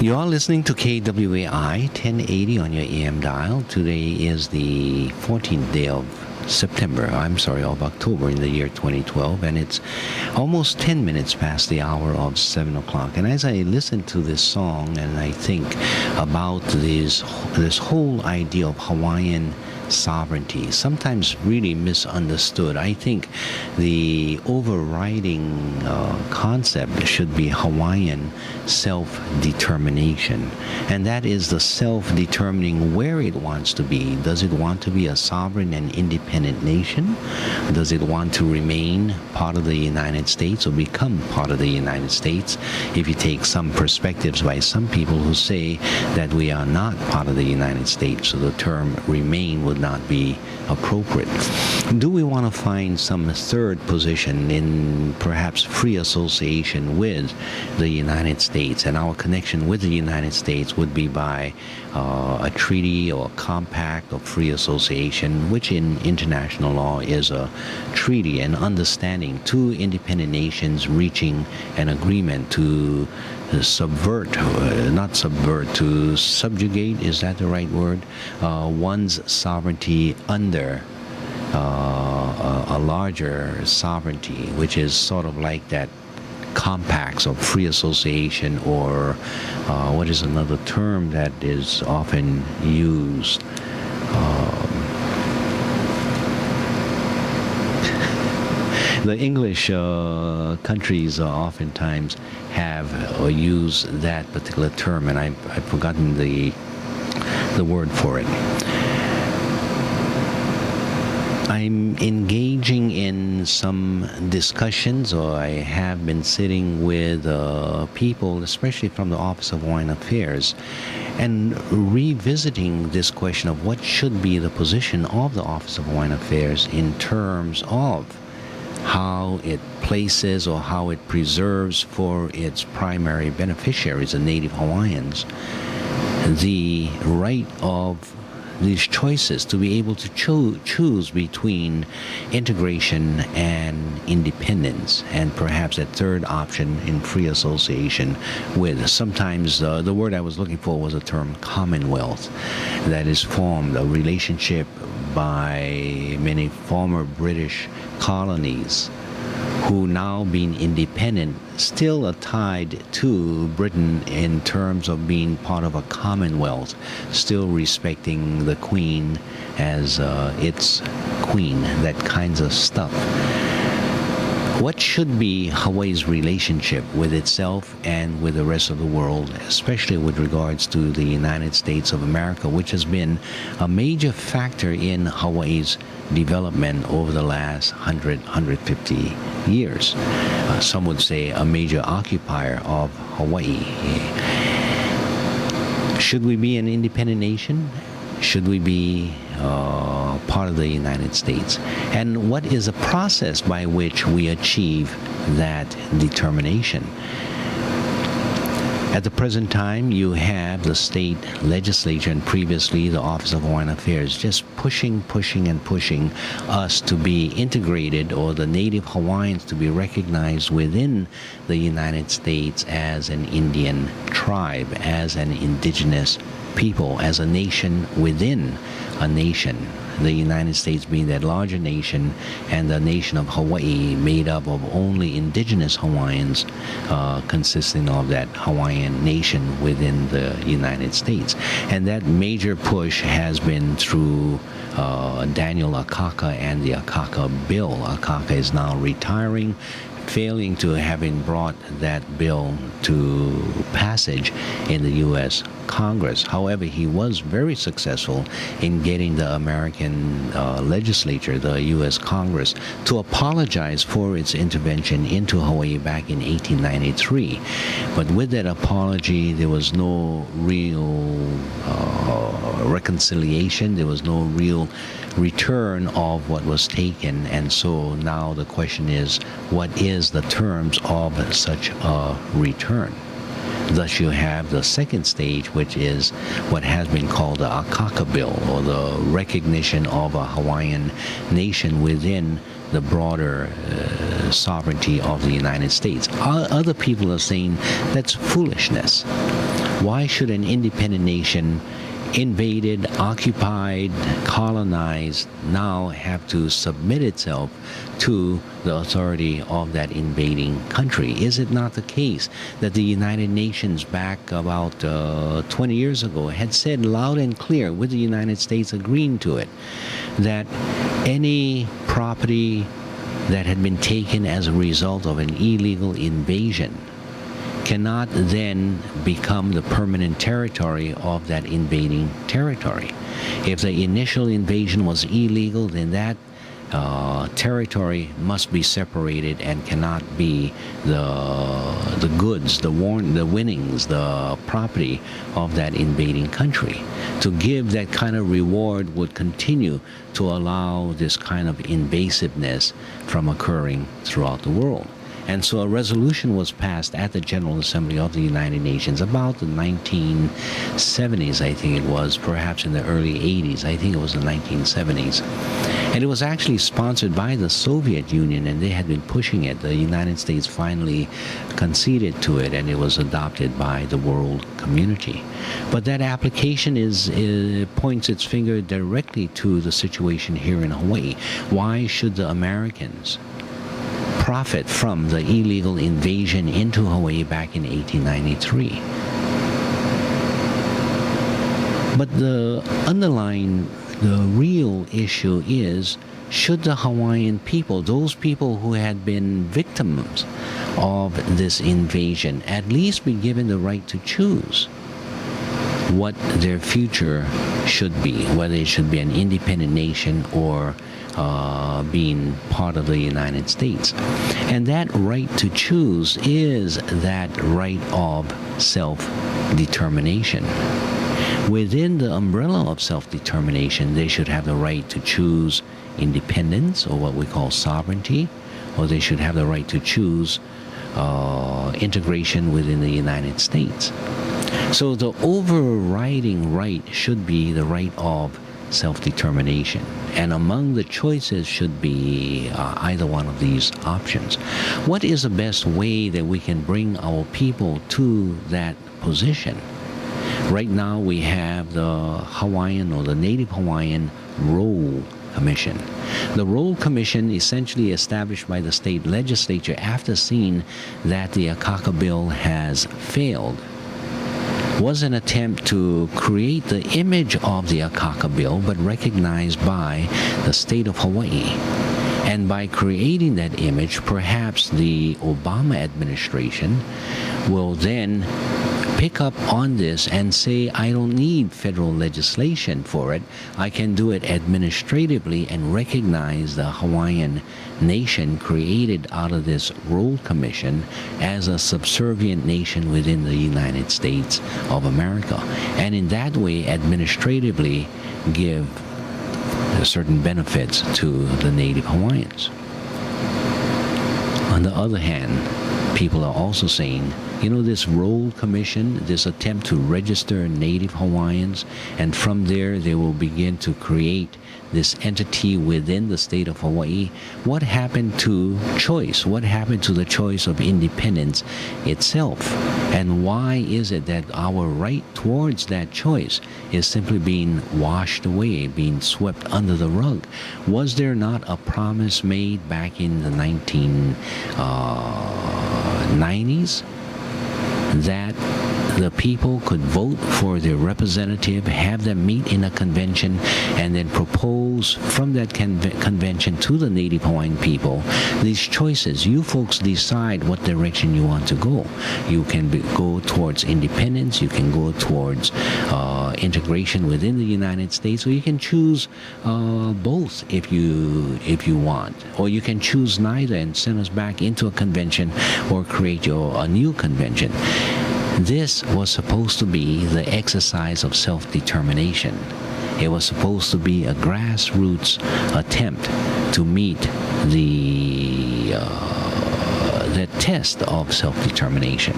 You are listening to KWAI 1080 on your AM dial. Today is the 14th day of of October in the year 2012, and it's almost 10 minutes past the hour of 7 o'clock. And as I listen to this song and I think about this whole idea of Hawaiian sovereignty, sometimes really misunderstood. I think the overriding concept should be Hawaiian self-determination, and that is the self-determining where it wants to be. Does it want to be a sovereign and independent nation? Does it want to remain part of the United States or become part of the United States? If you take some perspectives by some people who say that we are not part of the United States, so the term remain would not be appropriate. Do we want to find some third position in perhaps free association with the United States? And our connection with the United States would be by a treaty or a compact of free association, which in international law is a treaty, an understanding, two independent nations reaching an agreement to to subjugate, is that the right word? One's sovereignty under a larger sovereignty, which is sort of like that compacts of free association, or what is another term that is often used? The English countries oftentimes have or use that particular term, and I've forgotten the word for it. I'm engaging in some discussions, or I have been sitting with people, especially from the Office of Hawaiian Affairs, and revisiting this question of what should be the position of the Office of Hawaiian Affairs in terms of how it places or how it preserves for its primary beneficiaries, the Native Hawaiians, the right of these choices to be able to choose between integration and independence, and perhaps a third option in free association with, sometimes the word I was looking for was the term commonwealth, that is formed, a relationship by many former British colonies who, now being independent, still are tied to Britain in terms of being part of a commonwealth, still respecting the Queen as its queen, that kinds of stuff. What should be Hawaii's relationship with itself and with the rest of the world, especially with regards to the United States of America, which has been a major factor in Hawaii's development over the last 150 years. Some would say a major occupier of Hawaii. Should we be an independent nation? Should we be part of the United States? And what is the process by which we achieve that determination? At the present time, you have the state legislature and previously the Office of Hawaiian Affairs just pushing us to be integrated, or the Native Hawaiians to be recognized within the United States as an Indian tribe, as an indigenous people, as a nation within a nation. The United States being that larger nation, and the nation of Hawaii made up of only indigenous Hawaiians, consisting of that Hawaiian nation within the United States. And that major push has been through Daniel Akaka and the Akaka bill. Akaka is now retiring, failing to having brought that bill to passage in the U.S. Congress. However, he was very successful in getting the American legislature, the U.S. Congress, to apologize for its intervention into Hawaii back in 1893. But with that apology, there was no real reconciliation. There was no real return of what was taken, and so now the question is, what is the terms of such a return? Thus you have the second stage, which is what has been called the Akaka Bill, or the recognition of a Hawaiian nation within the broader sovereignty of the United States. Other people are saying that's foolishness. Why should an independent nation invaded, occupied, colonized, now have to submit itself to the authority of that invading country? Is it not the case that the United Nations back about 20 years ago had said loud and clear, with the United States agreeing to it, that any property that had been taken as a result of an illegal invasion cannot then become the permanent territory of that invading territory. If the initial invasion was illegal, then that territory must be separated and cannot be the goods, the winnings, the property of that invading country. To give that kind of reward would continue to allow this kind of invasiveness from occurring throughout the world. And so a resolution was passed at the General Assembly of the United Nations about the 1970s, I think it was, perhaps in the early 80s. I think it was the 1970s. And it was actually sponsored by the Soviet Union, and they had been pushing it. The United States finally conceded to it, and it was adopted by the world community. But that application points its finger directly to the situation here in Hawaii. Why should the Americans profit from the illegal invasion into Hawaii back in 1893? But the real issue is, should the Hawaiian people, those people who had been victims of this invasion, at least be given the right to choose what their future should be, whether it should be an independent nation or being part of the United States. And that right to choose is that right of self-determination. Within the umbrella of self-determination, they should have the right to choose independence, or what we call sovereignty, or they should have the right to choose integration within the United States. So the overriding right should be the right of self-determination, and among the choices should be either one of these options. What is the best way that we can bring our people to that position? Right now we have the Hawaiian, or the Native Hawaiian Roll Commission. The Roll Commission, essentially established by the state legislature after seeing that the Akaka Bill has failed, was an attempt to create the image of the Akaka Bill, but recognized by the state of Hawaii. And by creating that image, perhaps the Obama administration will then pick up on this and say, I don't need federal legislation for it. I can do it administratively and recognize the Hawaiian nation created out of this Roll Commission as a subservient nation within the United States of America. And in that way, administratively give certain benefits to the Native Hawaiians. On the other hand, people are also saying, this Roll Commission, this attempt to register Native Hawaiians, and from there they will begin to create this entity within the state of Hawaii. What happened to choice? What happened to the choice of independence itself? And why is it that our right towards that choice is simply being washed away, being swept under the rug? Was there not a promise made back in the 1990s that the people could vote for their representative, have them meet in a convention, and then propose from that convention to the Native Hawaiian people these choices? You folks decide what direction you want to go. You can go towards independence, you can go towards integration within the United States, or you can choose both if you want, or you can choose neither and send us back into a convention or create a new convention. This was supposed to be the exercise of self-determination. It was supposed to be a grassroots attempt to meet the test of self-determination.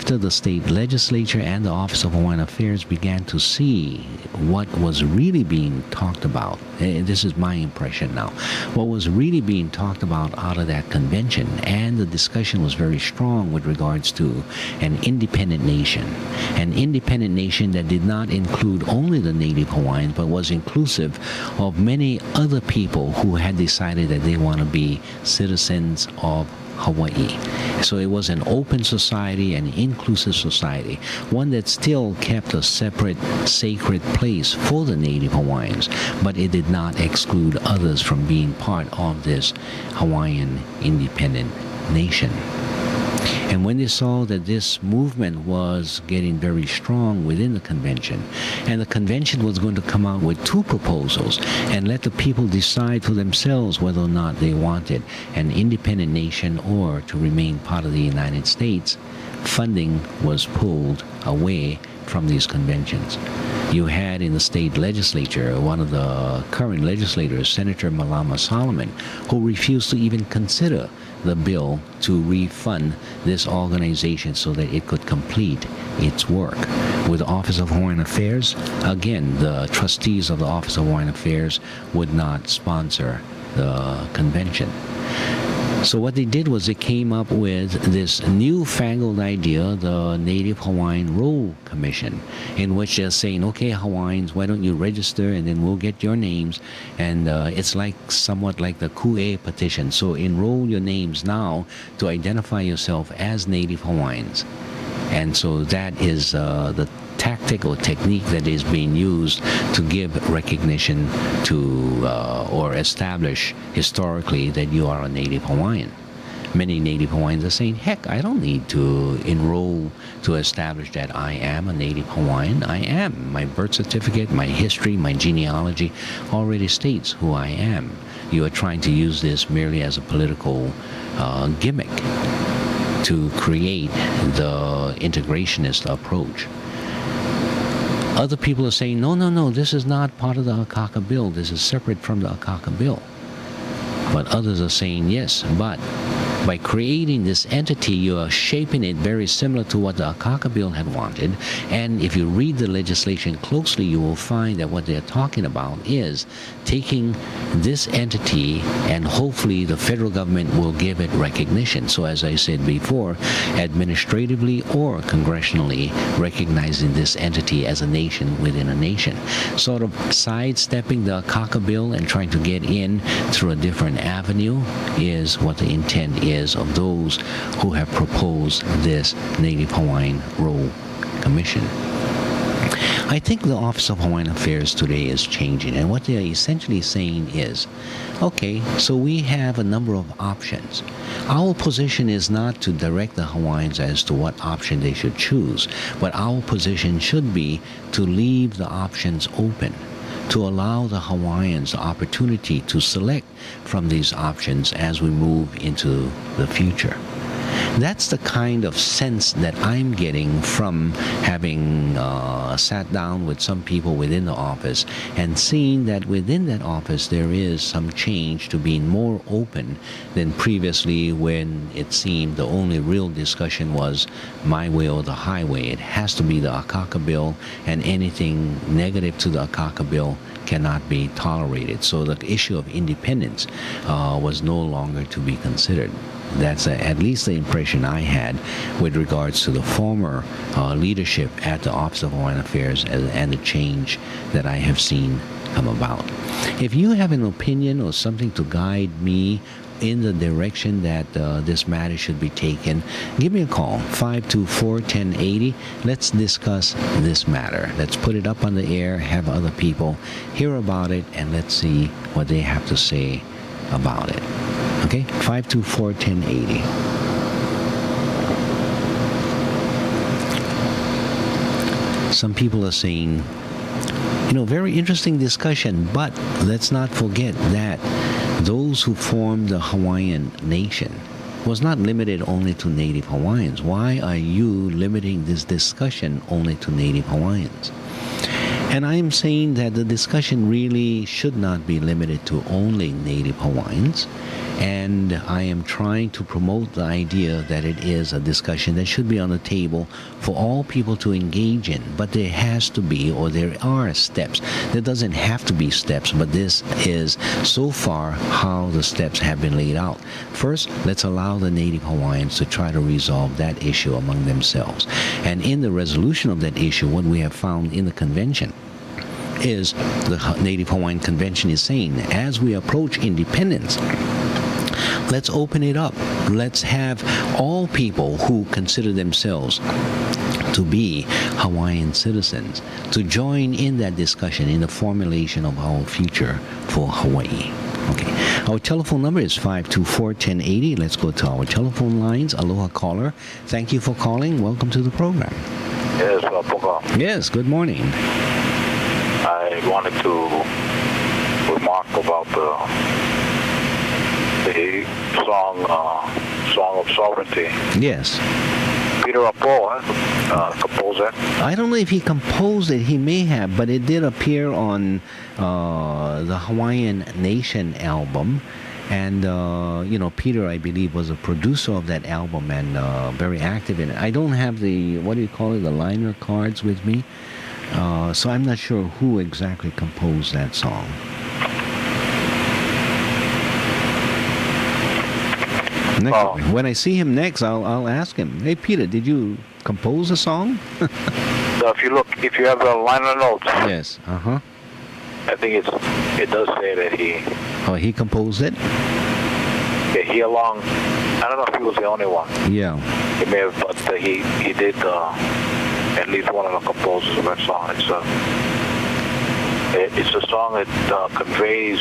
after the state legislature and the Office of Hawaiian Affairs began to see what was really being talked about, and this is my impression now, what was really being talked about out of that convention, and the discussion was very strong with regards to an independent nation that did not include only the native Hawaiians, but was inclusive of many other people who had decided that they want to be citizens of Hawaii. So it was an open society, an inclusive society, one that still kept a separate sacred place for the native Hawaiians, but it did not exclude others from being part of this Hawaiian independent nation. And when they saw that this movement was getting very strong within the convention, and the convention was going to come out with two proposals and let the people decide for themselves whether or not they wanted an independent nation or to remain part of the United States, funding was pulled away from these conventions. You had in the state legislature one of the current legislators, Senator Malama Solomon, who refused to even consider the bill to refund this organization so that it could complete its work. With the Office of Hawaiian Affairs, again, the trustees of the Office of Hawaiian Affairs would not sponsor the convention. So what they did was they came up with this newfangled idea, the Native Hawaiian Roll Commission, in which they're saying, okay, Hawaiians, why don't you register and then we'll get your names. And it's like somewhat like the Ku'e petition. So enroll your names now to identify yourself as Native Hawaiians. And so that is the tactic or technique that is being used to give recognition to or establish historically that you are a Native Hawaiian. Many Native Hawaiians are saying, heck, I don't need to enroll to establish that I am a Native Hawaiian. I am. My birth certificate, my history, my genealogy already states who I am. You are trying to use this merely as a political gimmick to create the integrationist approach. Other people are saying, no, this is not part of the Akaka bill. This is separate from the Akaka bill. But others are saying, yes, but by creating this entity, you are shaping it very similar to what the Akaka bill had wanted. And if you read the legislation closely, you will find that what they're talking about is taking this entity and hopefully the federal government will give it recognition. So as I said before, administratively or congressionally recognizing this entity as a nation within a nation. Sort of sidestepping the Akaka bill and trying to get in through a different avenue is what the intent is of those who have proposed this Native Hawaiian Roll Commission. I think the Office of Hawaiian Affairs today is changing, and what they are essentially saying is, okay, so we have a number of options. Our position is not to direct the Hawaiians as to what option they should choose, but our position should be to leave the options open, to allow the Hawaiians the opportunity to select from these options as we move into the future. That's the kind of sense that I'm getting from having sat down with some people within the office and seeing that within that office there is some change to being more open than previously, when it seemed the only real discussion was my way or the highway. It has to be the Akaka bill, and anything negative to the Akaka bill cannot be tolerated. So the issue of independence was no longer to be considered. That's at least the impression I had with regards to the former leadership at the Office of Hawaiian Affairs and the change that I have seen come about. If you have an opinion or something to guide me in the direction that this matter should be taken, give me a call, 524-1080. Let's discuss this matter. Let's put it up on the air, have other people hear about it, and let's see what they have to say about it. Okay, 524-1080. Some people are saying, very interesting discussion, but let's not forget that those who formed the Hawaiian nation was not limited only to Native Hawaiians. Why are you limiting this discussion only to Native Hawaiians? And I am saying that the discussion really should not be limited to only Native Hawaiians. And I am trying to promote the idea that it is a discussion that should be on the table for all people to engage in. But there has to be, or there are steps. There doesn't have to be steps, but this is so far how the steps have been laid out. First, let's allow the Native Hawaiians to try to resolve that issue among themselves. And in the resolution of that issue, what we have found in the convention is the Native Hawaiian Convention is saying, as we approach independence, let's open it up. Let's have all people who consider themselves to be Hawaiian citizens to join in that discussion in the formulation of our future for Hawaii. Okay. Our telephone number is 524-1080. Let's go to our telephone lines. Aloha caller. Thank you for calling. Welcome to the program. Yes, Poka. Yes, good morning. I wanted to remark about the Song of Sovereignty. Yes. Peter Apo composed that. I don't know if he composed it. He may have, but it did appear on the Hawaiian Nation album. And, Peter, I believe, was a producer of that album and very active in it. I don't have the, the liner cards with me. So I'm not sure who exactly composed that song. When I see him next, I'll ask him. Hey, Peter, did you compose a song? So if you have the liner notes. Yes. I think it does say that he. Oh, he composed it. Yeah, he along. I don't know if he was the only one. Yeah. He may have, but he did. At least one of the composers of that song. It's a song that conveys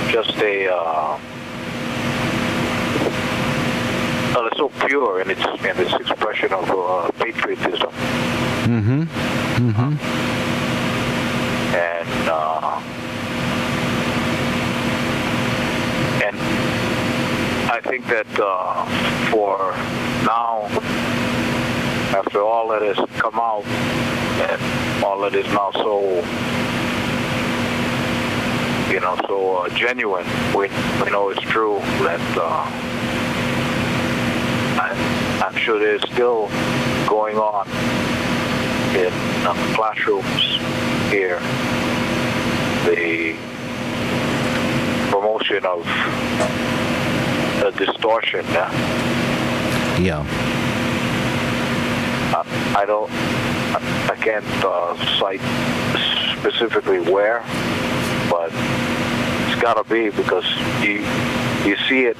just it's so pure in its expression of patriotism. And I think that for now, after all that has come out and all that is now so genuine, we know it's true that I'm sure there's still going on in classrooms here the promotion of a distortion. Yeah. I can't cite specifically where, but it's got to be because you see it,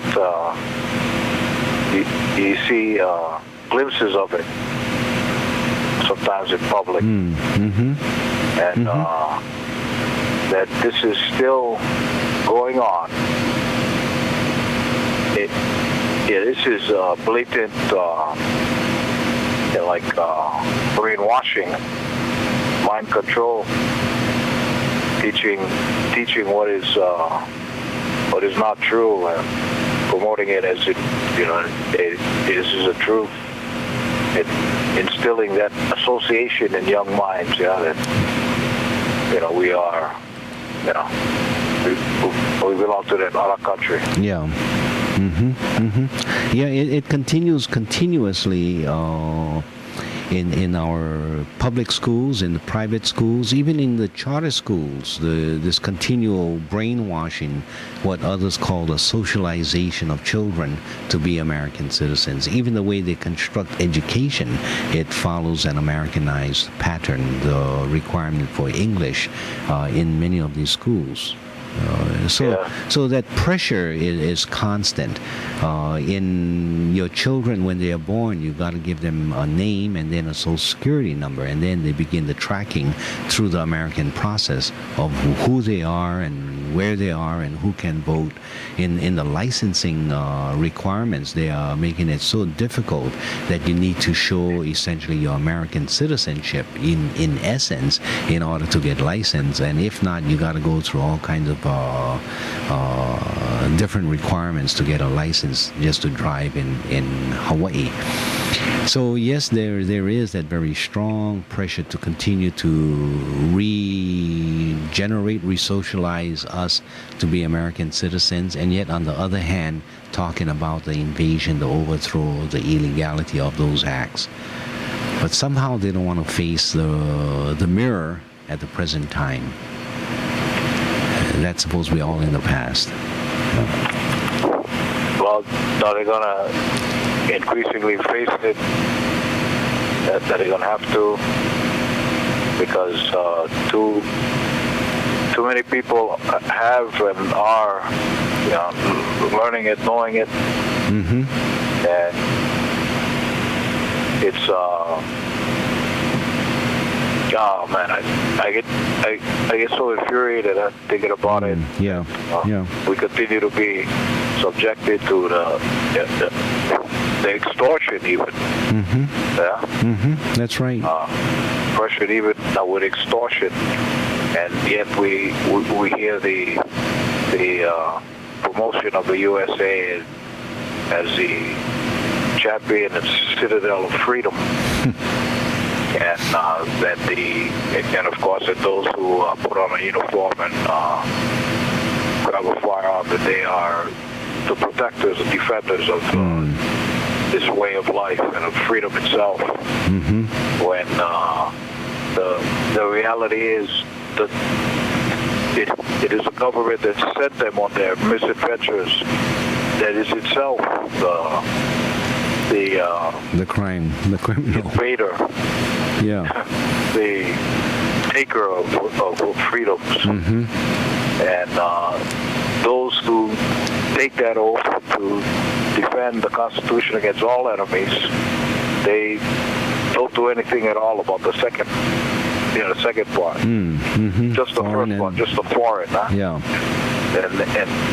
you see glimpses of it sometimes in public, and that this is still going on. This is blatant. Brainwashing, mind control, teaching what is not true, and promoting it as this is a truth. Instilling that association in young minds, that we are, we belong to that other country. Yeah. Yeah, it continues continuously in our public schools, in the private schools, even in the charter schools. This continual brainwashing, what others call the socialization of children to be American citizens. Even the way they construct education, it follows an Americanized pattern. The requirement for English in many of these schools. So that pressure is constant. In your children, when they are born, you've got to give them a name and then a social security number, and then they begin the tracking through the American process of who they are and where they are and who can vote. In the licensing requirements, they are making it so difficult that you need to show essentially your American citizenship in essence in order to get licensed, and if not, you got to go through all kinds of different requirements to get a license just to drive in Hawaii. So yes, there is that very strong pressure to continue to regenerate, resocialize us to be American citizens, and yet on the other hand, talking about the invasion, the overthrow, the illegality of those acts. But somehow they don't want to face the mirror at the present time. That's supposed to be all in the past. Well, now they're going to increasingly face it, that they're going to have to, because too many people have and are, learning it, knowing it, Mm-hmm. and it's oh man, I get so infuriated thinking about it. Yeah, yeah. We continue to be subjected to the extortion even. Mm-hmm. Yeah. Mm-hmm. That's right. Pressured even with extortion, and yet we hear the promotion of the USA as the champion and citadel of freedom. And and of course that those who put on a uniform and grab a firearm, that they are the protectors and defenders of this way of life and of freedom itself. Mm-hmm. When the reality is that it is a government that sent them on their misadventures that is itself the crime, the criminal invader, yeah, the taker of freedoms. Mm-hmm. And those who take that oath to defend the Constitution against all enemies, they don't do anything at all about the second part. Mm-hmm. Just the Foreign first one, just the foreign. Huh? Yeah. And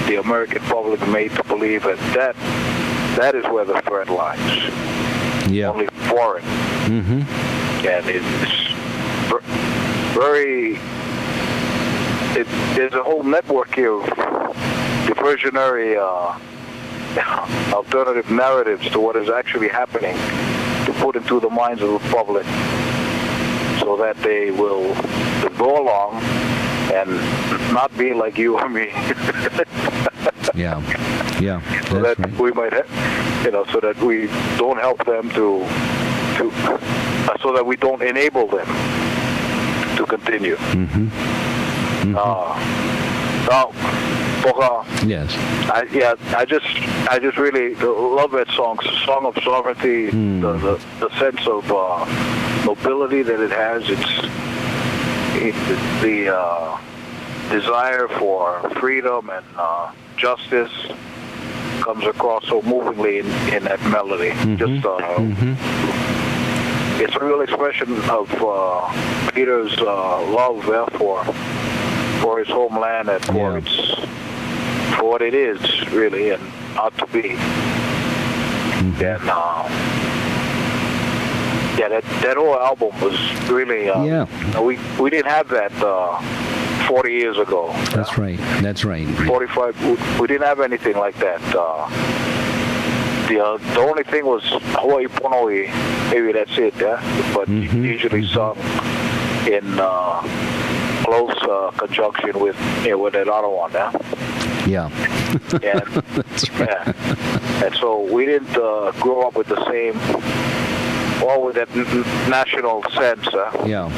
the American public made to believe that is where the threat lies. Yeah. Only foreign. Mm-hmm. And it's very. There's a whole network here of diversionary alternative narratives to what is actually happening to put into the minds of the public, so that they will go along and not be like you or me. Yeah. Yeah. So that right. we might, so that we don't help them so that we don't enable them to continue. Mm-hmm. Mm-hmm. Now, Boca, Yes. I just really love that song, Song of Sovereignty. The sense of nobility that it has. It's the desire for freedom and justice comes across so movingly in that melody. Mm-hmm. It's a real expression of Peter's love for his homeland and for what it is really and ought to be. Mm-hmm. And that whole album was really we didn't have that 40 years ago. That's right. That's right. 45. We didn't have anything like that. The only thing was Hawaii Pono'i. Maybe that's it. But usually sung in close conjunction with that other one. Yeah. And, that's right. Yeah. And so we didn't grow up with the same. With that national sense. Yeah,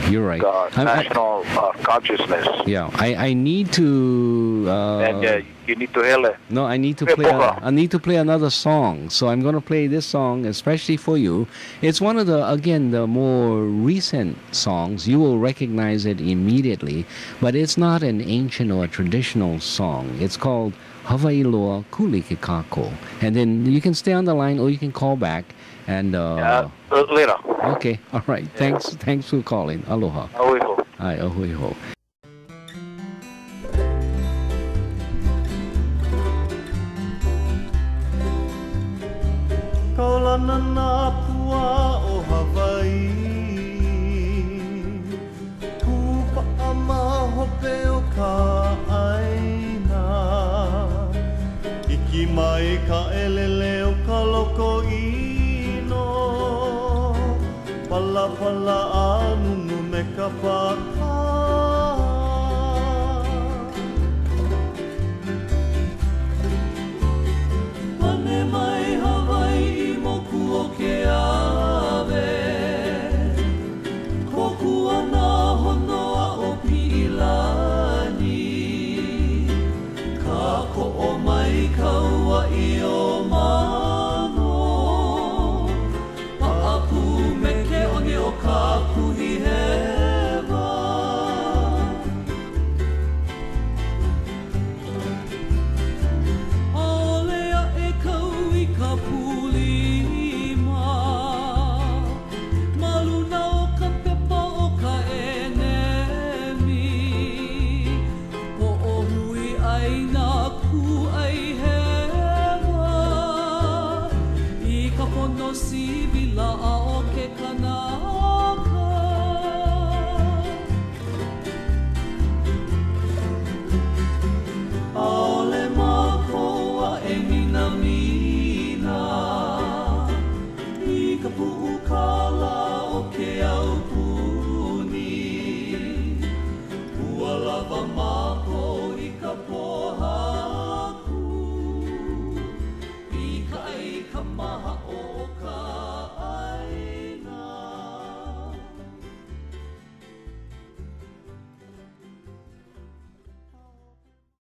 you're right. National consciousness. Yeah, I need to. And you need to hear it. No, I need to play. I need to play another song. So I'm going to play this song especially for you. It's one of the more recent songs. You will recognize it immediately, but it's not an ancient or a traditional song. It's called Hawaii Loa Kulikikako. And then you can stay on the line or you can call back. And later. Okay, all right. Thanks for calling. Aloha. Ahuiho. Hi, ahuiho. Kaulana na pua o Hawaii, kupa ama hope o ka aina, iki mai ka elele o ka loko ino, pala pala anunu me ka paka.